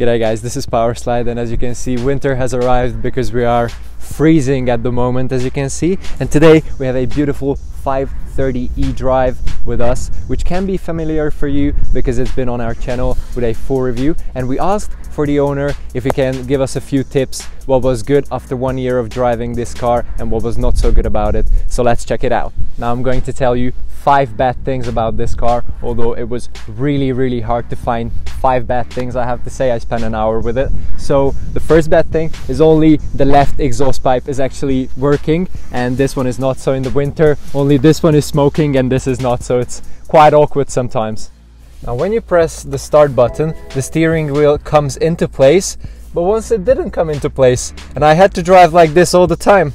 G'day guys, this is Powerslide, and as you can see, winter has arrived because we are freezing at the moment, as you can see. And today we have a beautiful 530 eDrive with us, which can be familiar for you because it's been on our channel with a full review. And we asked for the owner if he can give us a few tips, what was good after 1 year of driving this car and what was not so good about it. So let's check it out. Now I'm going to tell you 5 bad things about this car, although it was really hard to find 5 bad things. I have to say, I spent an hour with it. So the first bad thing is only the left exhaust pipe is actually working, and this one is not. So in the winter only this one is smoking and this is not, so it's quite awkward sometimes. Now when you press the start button, the steering wheel comes into place, but once it didn't come into place and I had to drive like this all the time,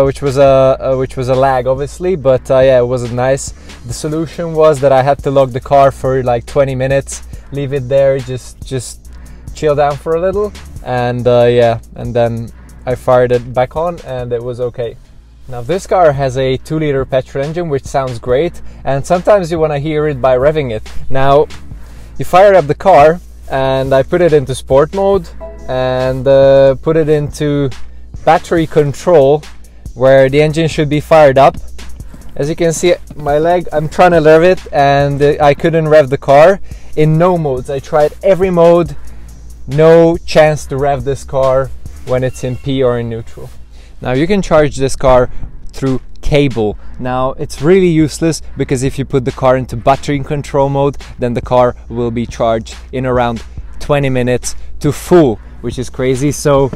which was a lag obviously, but yeah, it wasn't nice. The solution was that I had to lock the car for like 20 minutes, leave it there, just chill down for a little, and yeah, and then I fired it back on and it was okay. Now this car has a 2-liter petrol engine, which sounds great, and sometimes you want to hear it by revving it. Now you fire up the car, and I put it into sport mode and put it into battery control, where the engine should be fired up. As you can see, my leg, I'm trying to rev it and I couldn't rev the car in no modes. I tried every mode, no chance to rev this car when it's in P or in neutral. Now you can charge this car through cable. Now it's really useless because if you put the car into battery control mode, then the car will be charged in around 20 minutes to full, which is crazy. So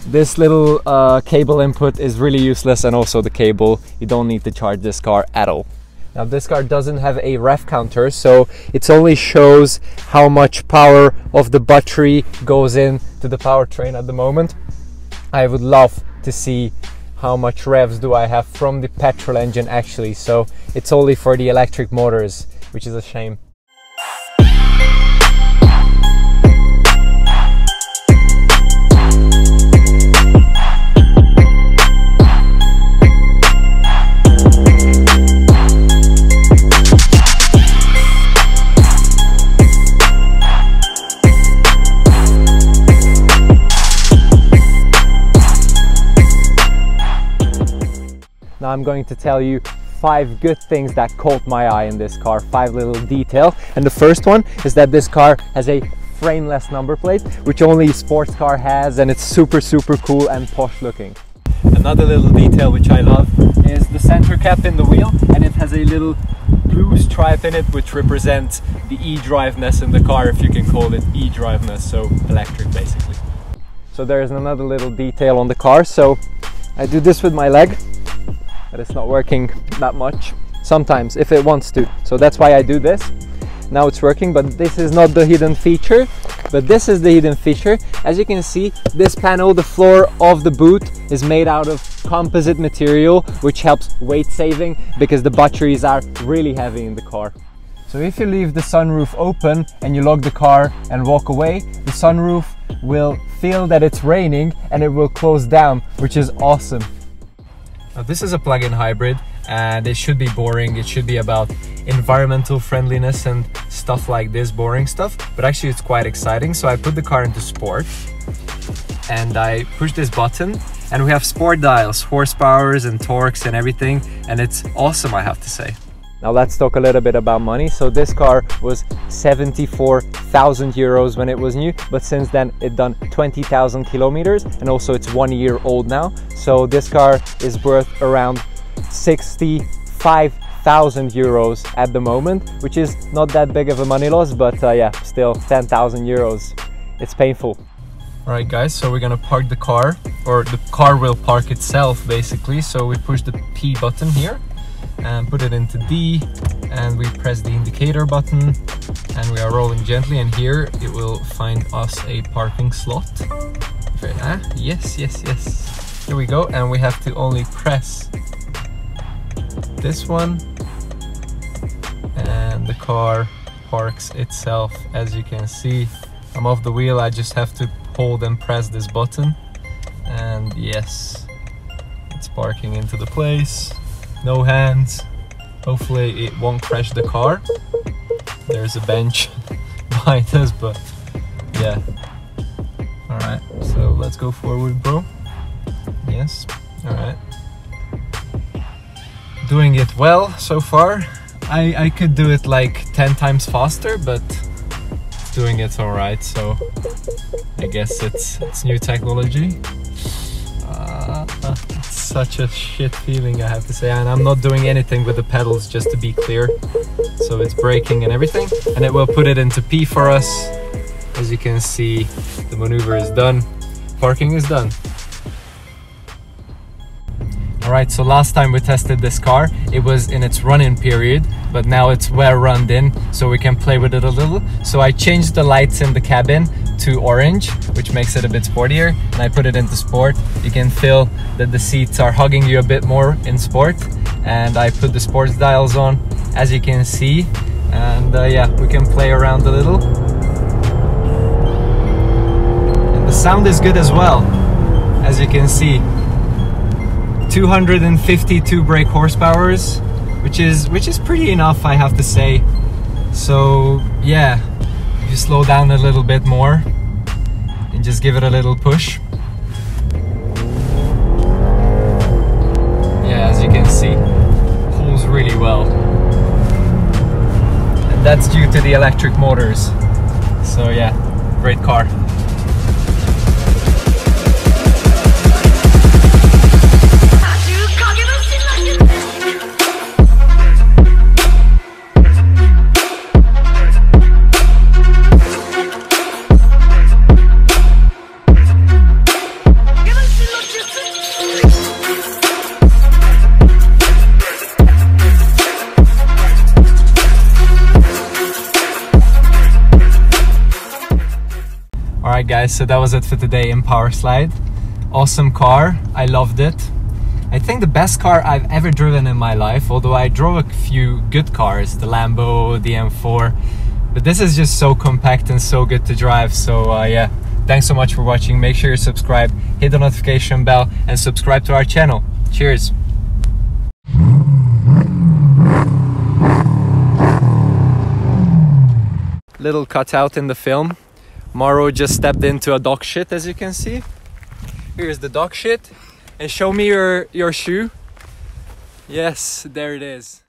this little cable input is really useless, and also the cable, you don't need to charge this car at all. Now this car doesn't have a ref counter, so it only shows how much power of the battery goes in to the powertrain at the moment. I would love to see how much revs do I have from the petrol engine actually, so it's only for the electric motors, which is a shame. Now I'm going to tell you 5 good things that caught my eye in this car, 5 little details. And the first one is that this car has a frameless number plate, which only a sports car has, and it's super cool and posh looking. Another little detail which I love is the center cap in the wheel, and it has a little blue stripe in it which represents the eDriveness in the car, if you can call it eDriveness, so electric basically. So there's another little detail on the car. So I do this with my leg, but it's not working that much sometimes if it wants to, so that's why I do this. Now it's working, but this is not the hidden feature, but this is the hidden feature. As you can see, this panel, the floor of the boot, is made out of composite material, which helps weight saving because the batteries are really heavy in the car. So if you leave the sunroof open and you lock the car and walk away, the sunroof will feel that it's raining and it will close down, which is awesome. Now this is a plug-in hybrid, and it should be boring. It should be about environmental friendliness and stuff like this, boring stuff, but actually it's quite exciting. So I put the car into sport and I push this button, and we have sport dials, horsepowers and torques and everything, and it's awesome, I have to say. Now let's talk a little bit about money. So this car was 74,000 euros when it was new, but since then it done 20,000 kilometers, and also it's 1 year old now. So this car is worth around 65,000 euros at the moment, which is not that big of a money loss, but yeah, still 10,000 euros. It's painful. Alright guys, so we're gonna park the car, or the car will park itself basically. So we push the P button here and put it into D, and we press the indicator button, and we are rolling gently, and here it will find us a parking slot. Yes. Here we go, and we have to only press this one and the car parks itself. As you can see, I'm off the wheel, I just have to hold and press this button, and yes, it's parking into the place. No hands. Hopefully it won't crash the car. There's a bench behind us, but Yeah. Alright, so let's go forward, bro. Yes, alright. Doing it well so far. I could do it like 10 times faster, but doing it alright, so I guess it's new technology. It's such a shit feeling, I have to say, and I'm not doing anything with the pedals, just to be clear. So it's braking and everything, and it will put it into P for us. As you can see, the maneuver is done, parking is done. Alright, so last time we tested this car, it was in its run-in period, but now it's well runned in, so we can play with it a little. So I changed the lights in the cabin to orange, which makes it a bit sportier, and I put it into sport. You can feel that the seats are hugging you a bit more in sport, and I put the sports dials on, as you can see, and yeah, we can play around a little. And the sound is good as well, as you can see. 252 brake horsepowers, which is pretty enough, I have to say. So yeah, if you slow down a little bit more and just give it a little push. Yeah, as you can see, pulls really well. And that's due to the electric motors. So yeah, great car. Alright guys, so that was it for today in Powerslide. Awesome car, I loved it. I think the best car I've ever driven in my life, although I drove a few good cars, the Lambo, the M4, but this is just so compact and so good to drive. So yeah, thanks so much for watching. Make sure you subscribe, hit the notification bell, and subscribe to our channel. Cheers! Little cutout in the film. Mauro just stepped into a dog shit, as you can see. Here's the dog shit. And show me your shoe. Yes, there it is.